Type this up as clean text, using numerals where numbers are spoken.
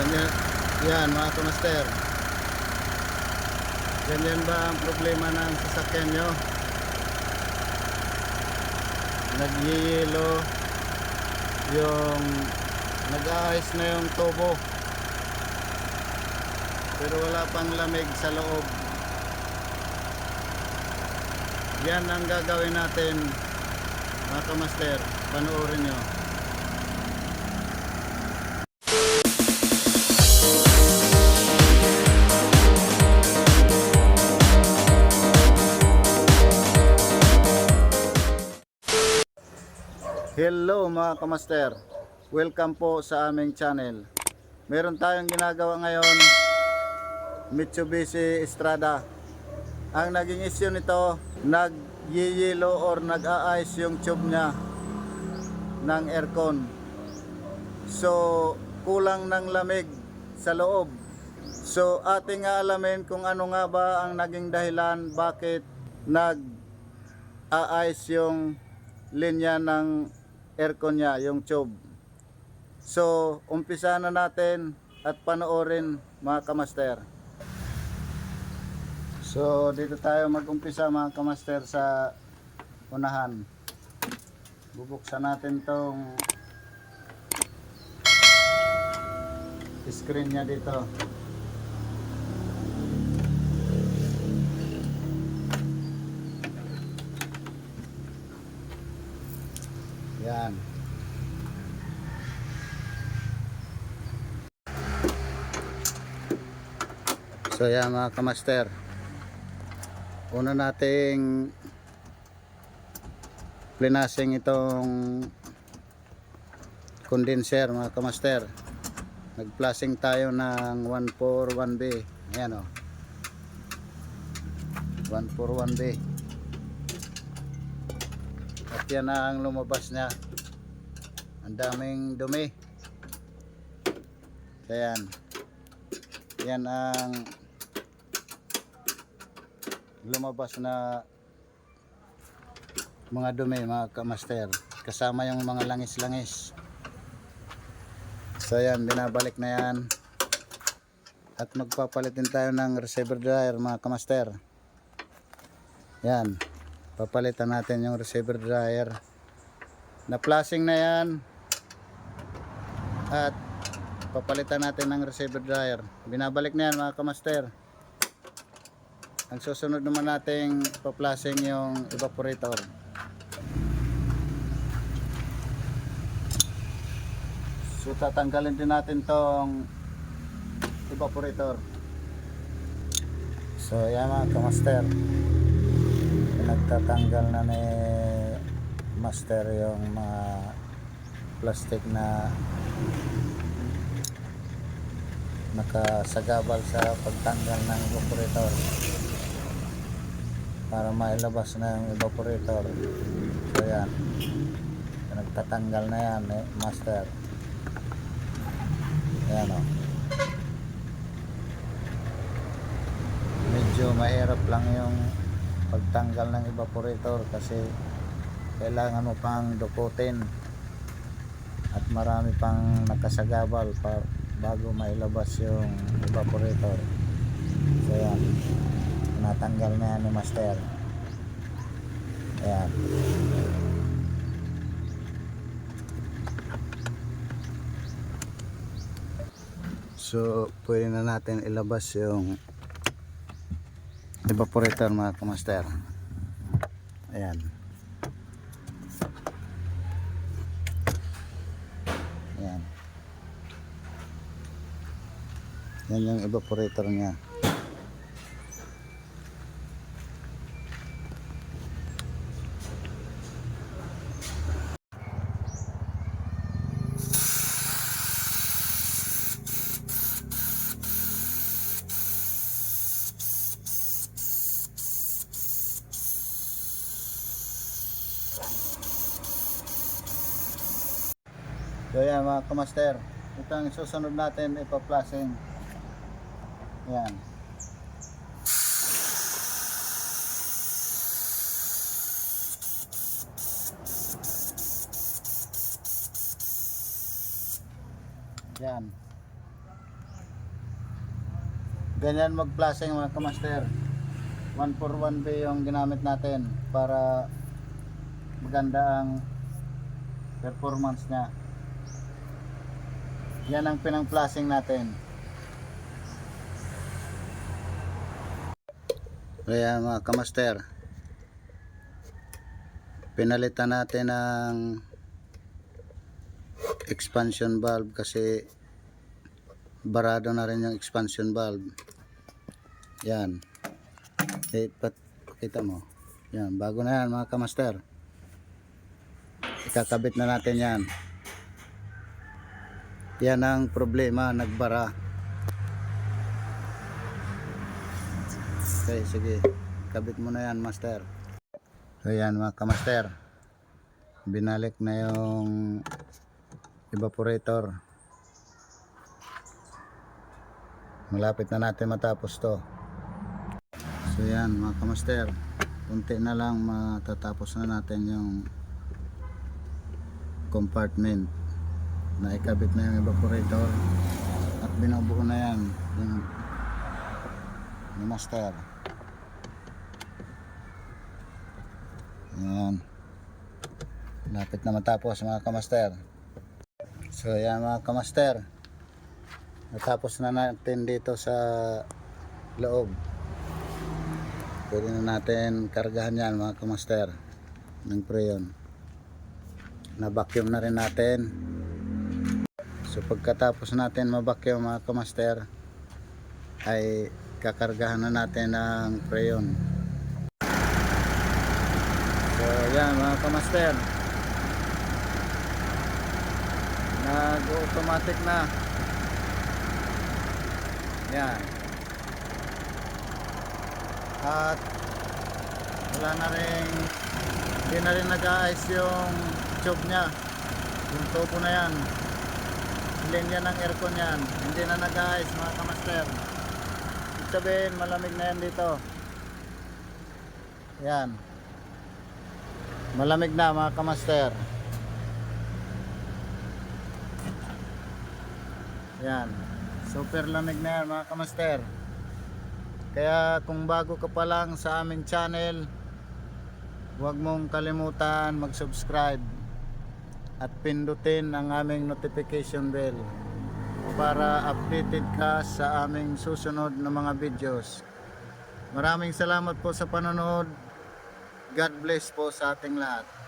Ganyan, yan mga kamaster. Ganyan ba ang problema ng sasakyan nyo? Nagyayelo yung nag-aayos na yung tubo pero wala pang lamig sa loob. Yan ang gagawin natin mga kamaster. Panoorin nyo. Hello mga kamaster, welcome po sa aming channel. Meron tayong ginagawa ngayon, Mitsubishi Strada. Ang naging issue nito, nag-yellow or nag-a-ice yung tube niya ng aircon. So kulang ng lamig sa loob. So ating alamin kung ano nga ba ang naging dahilan bakit nag-a-ice yung linya ng aircon niya, yung tube. So umpisa na natin at panoorin mga kamaster. So dito tayo mag-umpisa mga kamaster sa unahan. Bubuksan natin tong screen niya dito. Yan. So yan mga kamaster, una nating plinasing itong condenser mga kamaster. Nag-flashing tayo ng 141B. Ayan o, 141B. At yan ang lumabas niya. Ang daming dumi. Ayan. Yan ang lumabas na mga dumi mga kamaster. Kasama yung mga langis-langis. So yan, binabalik na yan. At magpapalit din tayo ng receiver dryer mga kamaster. Yan. Papalitan natin yung receiver dryer. Na-flashing na yan. At papalitan natin ng receiver dryer. Binabalik na yan mga kamaster. Ang susunod naman nating pa-flashing yung evaporator. So tatanggalin din natin tong evaporator. So yan mga kamaster, nagtatanggal na ni master yung mga plastic na nakasagabal sa pagtanggal ng evaporator para mailabas na yung evaporator. So yan, nagtatanggal na yan master. Ayan o, medyo mahirap lang yung pagtanggal ng evaporator kasi kailangan mo pang dukutin at marami pang nakasagabal bago mailabas yung evaporator. So yan, natanggal na yan ni master. Ayan. So pwede na natin ilabas yung evaporator mga kamaster. Ayan. Ayan. Yan yung evaporator niya. So yan mga kamaster, ito ang susunod natin ipa-flashing. Yan. Yan. Ganyan mag-flashing mga kamaster. 141B yung ginamit natin para maganda ang performance niya. Yan ang pinang-flashing natin. Kaya mga kamaster, pinalitan natin ng expansion valve kasi barado na rin yung expansion valve. Yan. Pakita mo. Yan, bago na yan mga kamaster. Ikakabit na natin yan. Yan ang problema, nagbara. Okay, sige. Kabit mo na yan, master. So yan mga kamaster. Binalik na yung evaporator. Malapit na natin matapos to. So yan mga kamaster. Kunti na lang matatapos na natin yung compartment. Naikabit na yung evaporator. At binubuo na yan yung master. Ayan. Lapit na matapos mga kamaster. So yan mga kamaster. Natapos na natin dito sa loob. Pwede na natin kargahan yan mga kamaster ng preyon. Na-vacuum na rin natin. So pagkatapos natin ma-vacuum mga kamaster, ay kakargahan na natin ng preyon. So yan mga kamaster, nag-automatic na. Yan. At wala na rin, hindi na rin nag-a-ice yung tube nya, yung tubo na yan, linya ng aircon yan, hindi na nag-a-ice mga kamaster. Ibig sabihin malamig na yan dito. Yan, malamig na mga kamaster. Yan, super lamig na yan mga kamaster. Kaya kung bago ka pa lang sa aming channel, huwag mong kalimutan mag-subscribe at pindutin ang aming notification bell para updated ka sa aming susunod na mga videos. Maraming salamat po sa panonood. God bless po sa ating lahat.